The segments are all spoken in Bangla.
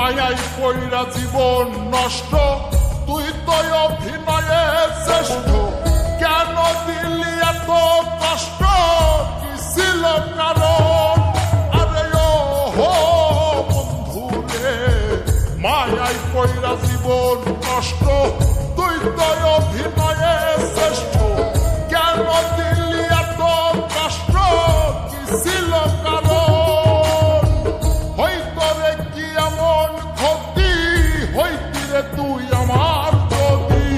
মায়াই কইরা জীবন নষ্ট, তুই তো অভিনয়ে শ্রেষ্ঠ। কেন দিলি এত কষ্ট, কি ছিল কারণ? আরে ও হো বন্ধু রে, মায়াই কইরা জীবন নষ্ট, তুই তো অভিনয়ে শ্রেষ্ঠ। কেন দিলি এত কষ্ট, কি ছিল কারণ? হইতো রে কি এমন ক্ষতি, হইতি রে তুই আমার যদি।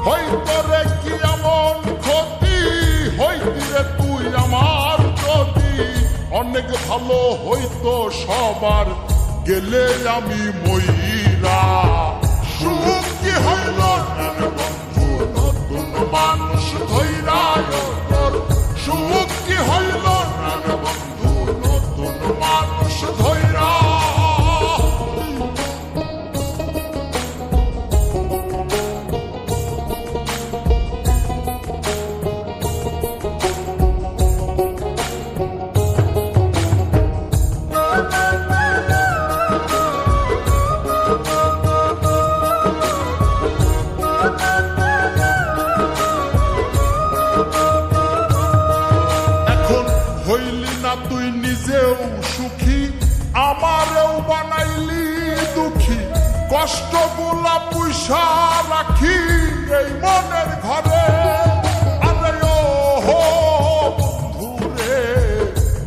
হইতো রে কি এমন ক্ষতি, হইতি রে তুই আমার যদি। অনেক ভালো হইতো সবার, গেলে আমি মইরা। সুখ কি হইল বন্ধু নতুন মানুষ ধৈরা তোর? সুখ কি হইল বন্ধু নতুন মানুষ ধৈরা? হইলি না তুই নিজেও সুখী, আমারেও বানাইলি দুঃখী। কষ্টগুলা পুইসা রাখি এই মনের ঘরে। আরে ও হো বন্ধু রে,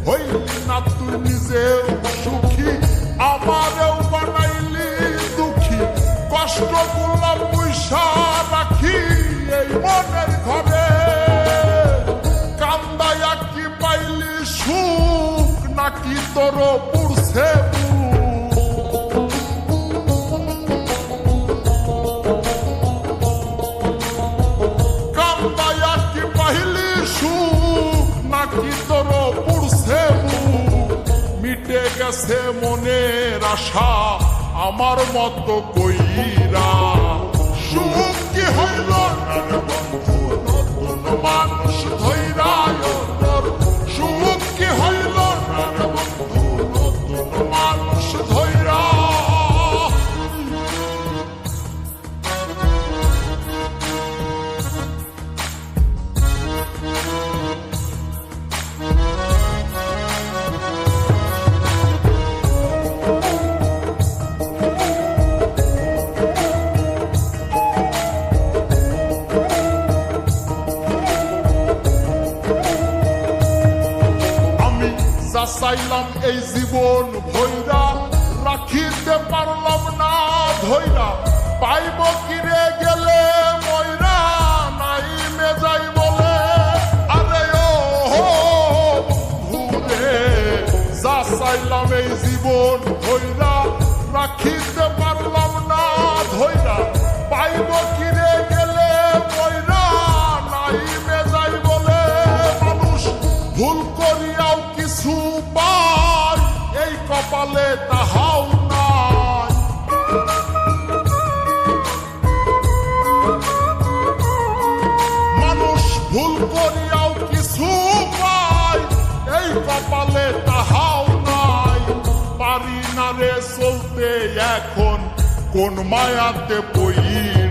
হইলি না তুই নিজেও সুখী, আমারেও বানাইলি দুঃখী। কষ্টগুলা পুইসা রাখি এই মনের ঘরে। কান্দায়া কি পাইলি সুখ, নাকি তোর পুরছে কান্দায়া কি পাইলি সুখ, নাকি তোর পুরছে মিটে গেছে মনের আশা আমার মতো কইরা। সুখ কি হইল বন্ধু নতুন মানুষ ধৈরা তোর? সুখ কি হইল বন্ধু নতুন মানুষ ধৈরা? চাইলাম এই জীবন ভৈরা, রাখিতে পারলাম না ধৈরা। পাইব কিরে গেলে ময়রা, নাই মেজাই বলে। আরে ও হো বন্ধু রে, যা চাইলাম এই জীবন ভৈরা, রাখিতে পারলাম না ধৈরা। পাইব কিরে গেলে ময়রা, নাই মেজাই বলে। মানুষ ভুল করিয়াও কিছু পায়, এই কপালে তাহাও নাই। মানুষ ভুল করিয়াও কিছু পায়, এই কপালে তাহাও নাই। পারি না রে চলতে এখন কোন মায়াতে পইরা।